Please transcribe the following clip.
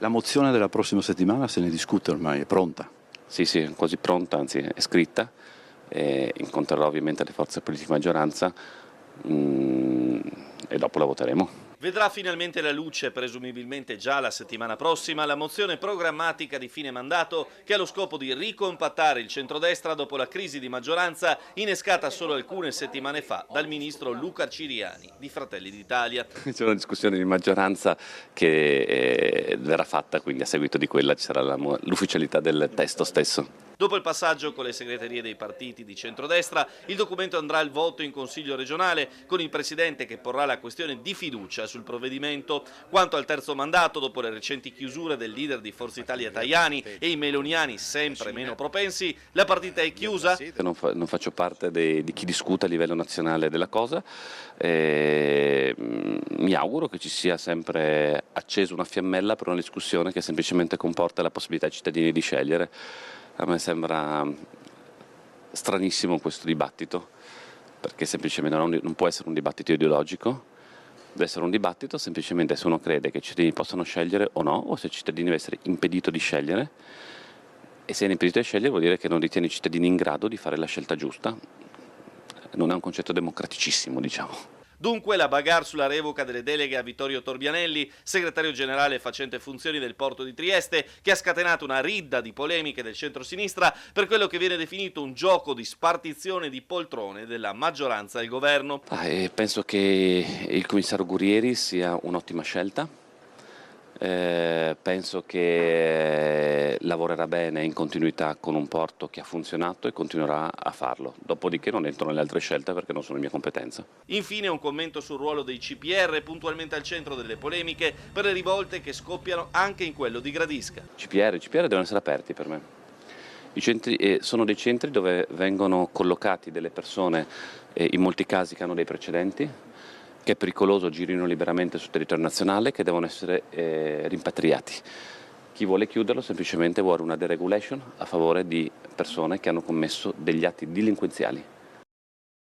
La mozione della prossima settimana se ne discute ormai, è pronta? Sì, è quasi pronta, anzi è scritta, incontrerò ovviamente le forze politiche di maggioranza e dopo la voteremo. Vedrà finalmente la luce, presumibilmente già la settimana prossima, la mozione programmatica di fine mandato che ha lo scopo di ricompattare il centrodestra dopo la crisi di maggioranza innescata solo alcune settimane fa dal ministro Luca Ciriani di Fratelli d'Italia. C'è una discussione di maggioranza che verrà fatta, quindi a seguito di quella ci sarà l'ufficialità del testo stesso. Dopo il passaggio con le segreterie dei partiti di centrodestra, il documento andrà al voto in Consiglio regionale con il Presidente che porrà la questione di fiducia sul provvedimento. Quanto al terzo mandato, dopo le recenti chiusure del leader di Forza Italia Tajani e i meloniani sempre meno propensi, la partita è chiusa? Non faccio parte di chi discute a livello nazionale della cosa, mi auguro che ci sia sempre accesa una fiammella per una discussione che semplicemente comporta la possibilità ai cittadini di scegliere. A me sembra stranissimo questo dibattito, perché semplicemente non può essere un dibattito ideologico, deve essere un dibattito semplicemente se uno crede che i cittadini possano scegliere o no, o se il cittadino deve essere impedito di scegliere, e se è impedito di scegliere vuol dire che non ritiene i cittadini in grado di fare la scelta giusta. Non è un concetto democraticissimo, diciamo. Dunque la bagarre sulla revoca delle deleghe a Vittorio Torbianelli, segretario generale facente funzioni del porto di Trieste, che ha scatenato una ridda di polemiche del centro-sinistra per quello che viene definito un gioco di spartizione di poltrone della maggioranza del governo. Penso che il commissario Guerrieri sia un'ottima scelta. Penso che lavorerà bene in continuità con un porto che ha funzionato e continuerà a farlo. Dopodiché non entro nelle altre scelte perché non sono di mia competenza. Infine un commento sul ruolo dei CPR, puntualmente al centro delle polemiche per le rivolte che scoppiano anche in quello di Gradisca. CPR devono essere aperti per me. I centri sono dei centri dove vengono collocati delle persone, in molti casi che hanno dei precedenti, che è pericoloso girino liberamente sul territorio nazionale, che devono essere rimpatriati. Chi vuole chiuderlo semplicemente vuole una deregulation a favore di persone che hanno commesso degli atti delinquenziali.